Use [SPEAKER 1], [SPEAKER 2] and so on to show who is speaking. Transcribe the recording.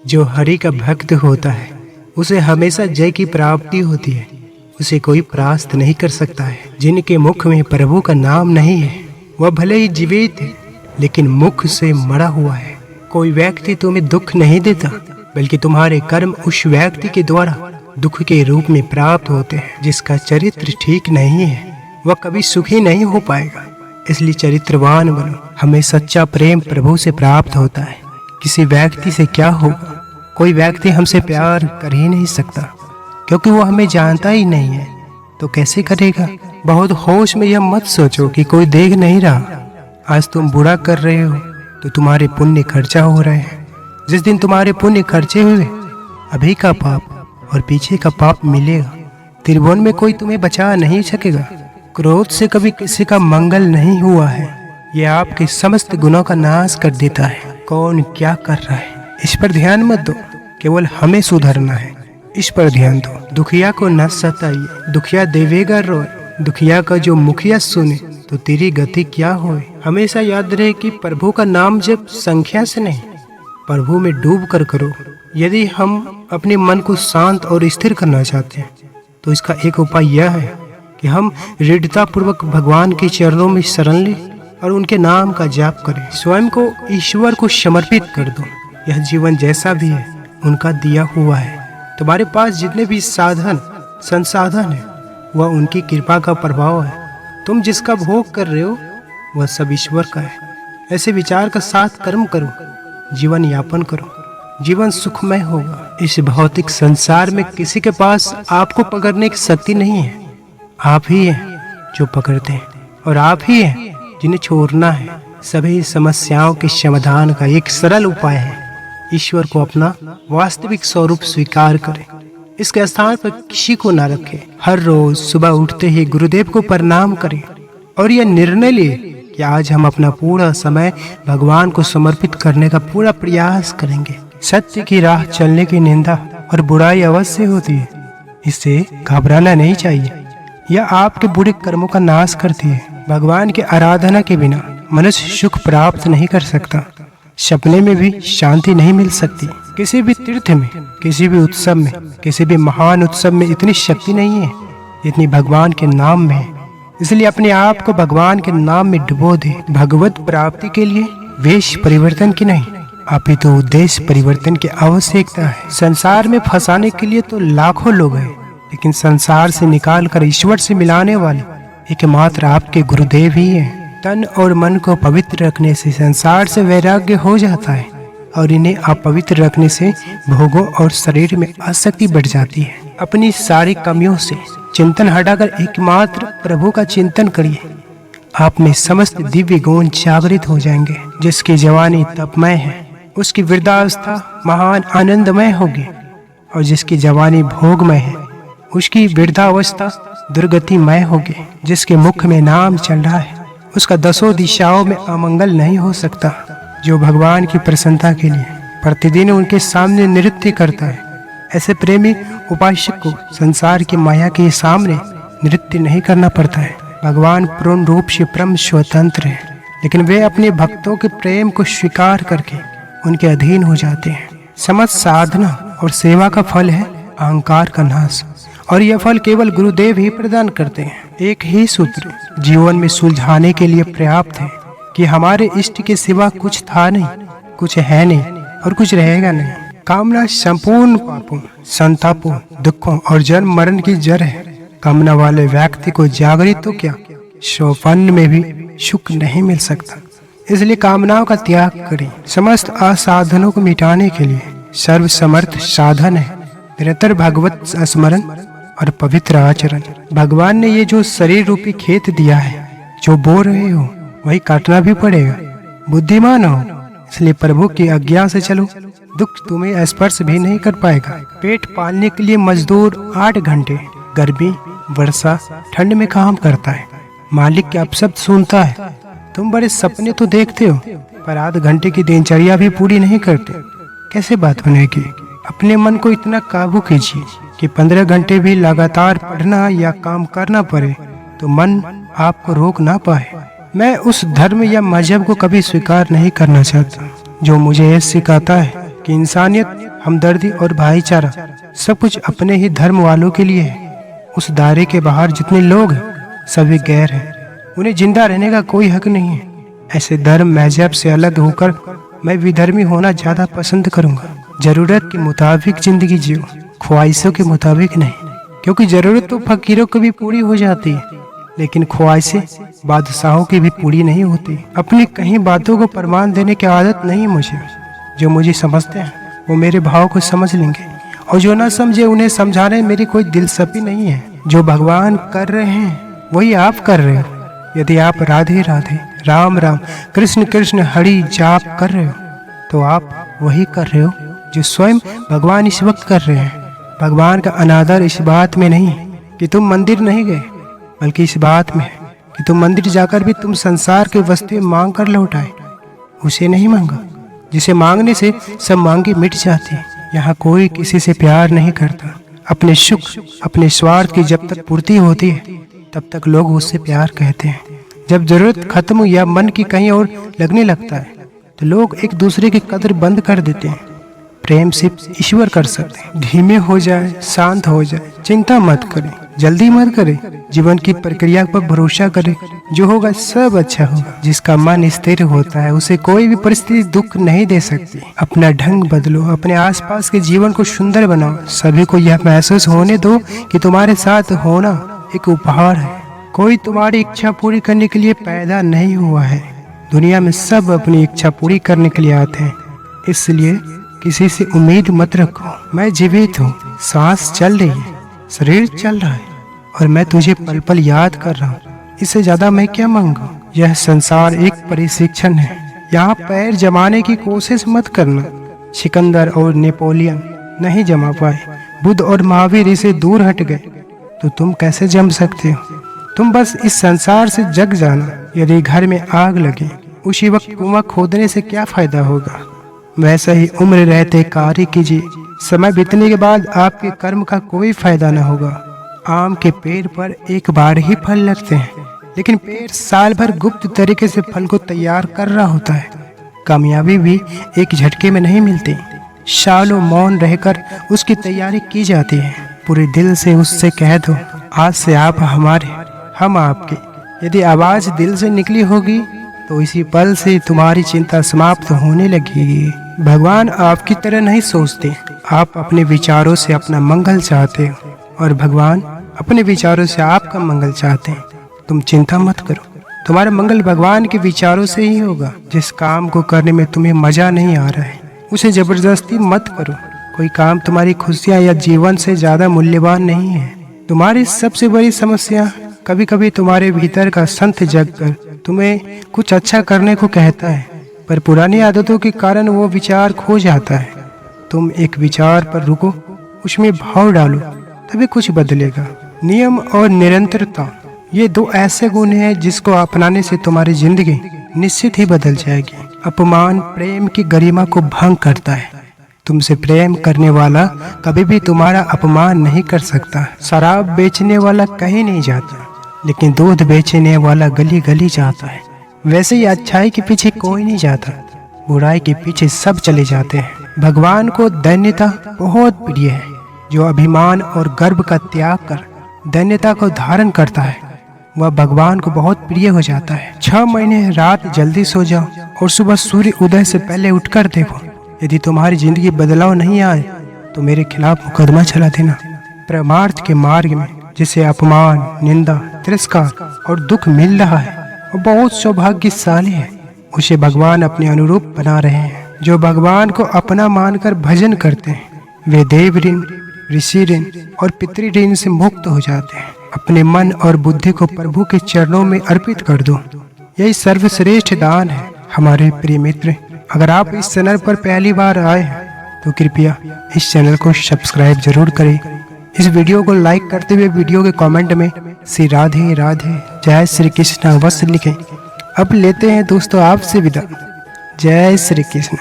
[SPEAKER 1] जो हरि का भक्त होता है उसे हमेशा जय की प्राप्ति होती है, उसे कोई परास्त नहीं कर सकता है। जिनके मुख में प्रभु का नाम नहीं है वह भले ही जीवित है लेकिन मुख से मरा हुआ है। कोई व्यक्ति तुम्हें दुख नहीं देता बल्कि तुम्हारे कर्म उस व्यक्ति के द्वारा दुख के रूप में प्राप्त होते हैं। जिसका चरित्र ठीक नहीं है वह कभी सुखी नहीं हो पाएगा, इसलिए चरित्रवान बनो। हमें सच्चा प्रेम प्रभु से प्राप्त होता है। किसी व्यक्ति से क्या होगा, कोई व्यक्ति हमसे प्यार कर ही नहीं सकता क्योंकि वो हमें जानता ही नहीं है, तो कैसे करेगा। बहुत होश में यह मत सोचो कि कोई देख नहीं रहा। आज तुम बुरा कर रहे हो तो तुम्हारे पुण्य खर्चा हो रहे हैं। जिस दिन तुम्हारे पुण्य खर्चे हुए अभी का पाप और पीछे का पाप मिलेगा। त्रिभुवन में कोई तुम्हें बचा नहीं सकेगा। क्रोध से कभी किसी का मंगल नहीं हुआ है, यह आपके समस्त गुणों का नाश कर देता है। कौन क्या कर रहा है इस पर ध्यान मत दो, केवल हमें सुधरना है, इस पर ध्यान दो। दुखिया को न सताइए, दुखिया देवेगा रोए। दुखिया का जो मुखिया सुने तो तेरी गति क्या होए। हमेशा याद रहे कि प्रभु का नाम जब संख्या से नहीं, प्रभु में डूब कर करो। यदि हम अपने मन को शांत और स्थिर करना चाहते हैं तो इसका एक उपाय यह है कि हम दृढ़ता पूर्वक भगवान के चरणों में शरण लें और उनके नाम का जाप करें। स्वयं को ईश्वर को समर्पित कर दो। यह जीवन जैसा भी है उनका दिया हुआ है। तुम्हारे पास जितने भी साधन संसाधन है वह उनकी कृपा का प्रभाव है। तुम जिसका भोग कर रहे हो वह सब ईश्वर का है। ऐसे विचार का साथ कर्म करो, जीवन यापन करो, जीवन सुखमय होगा। इस भौतिक संसार में किसी के पास आपको पकड़ने की शक्ति नहीं है। आप ही हैं जो पकड़ते हैं और आप ही हैं जिन्हें छोड़ना है। सभी समस्याओं के समाधान का एक सरल उपाय है, ईश्वर को अपना वास्तविक स्वरूप स्वीकार करें। इसके स्थान पर किसी को न रखें। हर रोज सुबह उठते ही गुरुदेव को प्रणाम करें और यह निर्णय ले कि आज हम अपना पूरा समय भगवान को समर्पित करने का पूरा प्रयास करेंगे। सत्य की राह चलने की निंदा और बुराई अवश्य होती है, इससे घबराना नहीं चाहिए। यह आपके बुरे कर्मों का नाश करती है। भगवान की आराधना के बिना मनुष्य सुख प्राप्त नहीं कर सकता। सपने में भी शांति नहीं मिल सकती। किसी भी तीर्थ में, किसी भी उत्सव में, किसी भी महान उत्सव में इतनी शक्ति नहीं है जितनी भगवान के नाम में है। इसलिए अपने आप को भगवान के नाम में डुबो दे। भगवत प्राप्ति के लिए वेश परिवर्तन की नहीं, अपितु उद्देश्य परिवर्तन की आवश्यकता है। संसार में फंसाने के लिए तो लाखों लोग हैं, लेकिन संसार से निकाल कर ईश्वर से मिलाने वाले एकमात्र आपके गुरुदेव ही हैं। तन और मन को पवित्र रखने से संसार से वैराग्य हो जाता है और इन्हें अपवित्र रखने से भोगों और शरीर में आसक्ति बढ़ जाती है। अपनी सारी कमियों से चिंतन हटाकर एकमात्र प्रभु का चिंतन करिए। आप में समस्त दिव्य गुण जागृत हो जाएंगे। जिसकी जवानी तपमय है उसकी वृद्धावस्था महान आनंदमय होगी, और जिसकी जवानी भोगमय है उसकी वृद्धावस्था दुर्गतिमय होगी। जिसके मुख में नाम चल रहा है उसका दसों दिशाओं में अमंगल नहीं हो सकता। जो भगवान की प्रसन्नता के लिए प्रतिदिन उनके सामने नृत्य करता है, ऐसे प्रेमी उपासक को संसार की माया के सामने नृत्य नहीं करना पड़ता है। भगवान पूर्ण रूप से परम स्वतंत्र है, लेकिन वे अपने भक्तों के प्रेम को स्वीकार करके उनके अधीन हो जाते हैं। समस्त साधना और सेवा का फल है अहंकार का नाश, और यह फल केवल गुरुदेव ही प्रदान करते हैं। एक ही सूत्र जीवन में सुलझाने के लिए पर्याप्त है कि हमारे इष्ट के सिवा कुछ था नहीं, कुछ है नहीं और कुछ रहेगा नहीं। कामना संपूर्ण पापों, संतापों, दुखों और जन्म मरण की जड़ है। कामना वाले व्यक्ति को जागृत तो क्या सोपन में भी सुख नहीं मिल सकता। इसलिए कामनाओं का त्याग करें। समस्त असाधनों को मिटाने के लिए सर्वसमर्थ साधन है निरंतर भगवत स्मरण और पवित्र आचरण। भगवान ने ये जो शरीर रूपी खेत दिया है, जो बो रहे हो वही काटना भी पड़ेगा। बुद्धिमान हो, इसलिए प्रभु की आज्ञा से चलो। दुख तुम्हें स्पर्श भी नहीं कर पाएगा। पेट पालने के लिए मजदूर 8 घंटे गर्मी, वर्षा, ठंड में काम करता है। मालिक के अपशब्द सुनता है। तुम बड़े सपने तो देखते हो, पर आध घंटे की दिनचर्या भी पूरी नहीं करते। कैसे बात बनेगी। अपने मन को इतना काबू कीजिए कि 15 घंटे भी लगातार पढ़ना या काम करना पड़े तो मन आपको रोक ना पाए। मैं उस धर्म या मजहब को कभी स्वीकार नहीं करना चाहता जो मुझे यह सिखाता है कि इंसानियत हमदर्दी और भाईचारा सब कुछ अपने ही धर्म वालों के लिए है। उस दायरे के बाहर जितने लोग हैं सभी गैर हैं, उन्हें जिंदा रहने का कोई हक नहीं है। ऐसे धर्म मजहब से अलग होकर मैं विधर्मी होना ज्यादा पसंद करूंगा। जरूरत के मुताबिक जिंदगी जियो, ख्वाहिशों के मुताबिक नहीं, क्योंकि जरूरत तो फकीरों को भी पूरी हो जाती है, लेकिन ख्वाहिशें बादशाहों की भी पूरी नहीं होती। अपनी कहीं बातों को प्रमाण देने की आदत नहीं मुझे। जो मुझे समझते हैं वो मेरे भाव को समझ लेंगे, और जो ना समझे उन्हें समझाने में मेरी कोई दिलचस्पी नहीं है। जो भगवान कर रहे हैं वही आप कर रहे हो। यदि आप राधे राधे, राम राम, कृष्ण कृष्ण हरि जाप कर रहे हो तो आप वही कर रहे हो जो स्वयं भगवान इस वक्त कर रहे हैं। भगवान का अनादर इस बात में नहीं कि तुम मंदिर नहीं गए, बल्कि इस बात में है कि तुम मंदिर जाकर भी तुम संसार के वस्तुएं मांग कर लौटाए। उसे नहीं मांगा जिसे मांगने से सब मांगे मिट जाती है। यहाँ कोई किसी से प्यार नहीं करता। अपने सुख, अपने स्वार्थ की जब तक पूर्ति होती है तब तक लोग उससे प्यार कहते हैं। जब जरूरत खत्म या मन की कहीं और लगने लगता है तो लोग एक दूसरे की कदर बंद कर देते हैं। प्रेम सिर्फ ईश्वर कर सकते हैं। धीमे हो जाए, शांत हो जाए, चिंता मत करें, जल्दी मत करें, जीवन की प्रक्रिया पर भरोसा करें। जो होगा सब अच्छा होगा। जिसका मन स्थिर होता है उसे कोई भी परिस्थिति दुख नहीं दे सकती। अपना ढंग बदलो, अपने आसपास के जीवन को सुंदर बनाओ। सभी को यह महसूस होने दो कि तुम्हारे साथ होना एक उपहार है। कोई तुम्हारी इच्छा पूरी करने के लिए पैदा नहीं हुआ है। दुनिया में सब अपनी इच्छा पूरी करने के लिए आते हैं, इसलिए किसी से उम्मीद मत रखो। मैं जीवित हूँ, सांस चल रही है, शरीर चल रहा है और मैं तुझे पल पल याद कर रहा हूँ। इससे ज्यादा मैं क्या मांगू। यह संसार एक प्रशिक्षण है। यहाँ पैर जमाने की कोशिश मत करना। सिकंदर और नेपोलियन नहीं जमा पाए, बुद्ध और महावीर इसे दूर हट गए, तो तुम कैसे जम सकते हो। तुम बस इस संसार से जग जाना। यदि घर में आग लगे उसी वक्त कुआं खोदने से क्या फायदा होगा। वैसा ही उम्र रहते कार्य कीजिए। समय बीतने के बाद आपके कर्म का कोई फायदा न होगा। आम के पेड़ पर एक बार ही फल लगते हैं, लेकिन पेड़ साल भर गुप्त तरीके से फल को तैयार कर रहा होता है। कामयाबी भी एक झटके में नहीं मिलती, सालों मौन रहकर उसकी तैयारी की जाती है। पूरे दिल से उससे कह दो, आज से आप हमारे, हम आपके। यदि आवाज दिल से निकली होगी तो इसी पल से तुम्हारी चिंता समाप्त होने लगेगी। भगवान आपकी तरह नहीं सोचते। आप अपने विचारों से अपना मंगल चाहते हो और भगवान अपने विचारों से आपका मंगल चाहते हैं। तुम चिंता मत करो, तुम्हारा मंगल भगवान के विचारों से ही होगा। जिस काम को करने में तुम्हें मजा नहीं आ रहा है उसे जबरदस्ती मत करो। कोई काम तुम्हारी खुशियाँ या जीवन से ज्यादा मूल्यवान नहीं है। तुम्हारी सबसे बड़ी समस्या कभी कभी तुम्हारे भीतर का संत जगकर तुम्हें कुछ अच्छा करने को कहता है, पर पुरानी आदतों के कारण वो विचार खो जाता है। तुम एक विचार पर रुको, उसमें भाव डालो, तभी कुछ बदलेगा। नियम और निरंतरता, ये दो ऐसे गुण हैं जिसको अपनाने से तुम्हारी जिंदगी निश्चित ही बदल जाएगी। अपमान प्रेम की गरिमा को भंग करता है। तुमसे प्रेम करने वाला कभी भी तुम्हारा अपमान नहीं कर सकता। शराब बेचने वाला कहीं नहीं जाता, लेकिन दूध बेचने वाला गली गली जाता है। वैसे ही अच्छाई के पीछे कोई नहीं जाता, बुराई के पीछे सब चले जाते हैं। भगवान को दैन्यता बहुत प्रिय है। जो अभिमान और गर्व का त्याग कर दैन्यता को धारण करता है वह भगवान को बहुत प्रिय हो जाता है। 6 महीने रात जल्दी सो जाओ और सुबह सूर्य उदय से पहले उठकर देखो। यदि तुम्हारी जिंदगी बदलाव नहीं आए तो मेरे खिलाफ मुकदमा चला देना। परमार्थ के मार्ग में जिसे अपमान, निंदा, तिरस्कार और दुख मिल रहा है वो बहुत सौभाग्यशाली है। उसे भगवान अपने अनुरूप बना रहे हैं। जो भगवान को अपना मानकर भजन करते हैं वे देव ऋण, ऋषि ऋण और पितृ ऋण से मुक्त हो जाते हैं। अपने मन और बुद्धि को प्रभु के चरणों में अर्पित कर दो। यही सर्वश्रेष्ठ दान है। हमारे प्रिय मित्र, अगर आप इस चैनल पर पहली बार आए हैं तो कृपया इस चैनल को सब्सक्राइब जरूर करें। इस वीडियो को लाइक करते हुए वीडियो के कमेंट में श्री राधे राधे जय श्री कृष्ण अवश्य लिखें। अब लेते हैं दोस्तों आपसे विदा। जय श्री कृष्ण।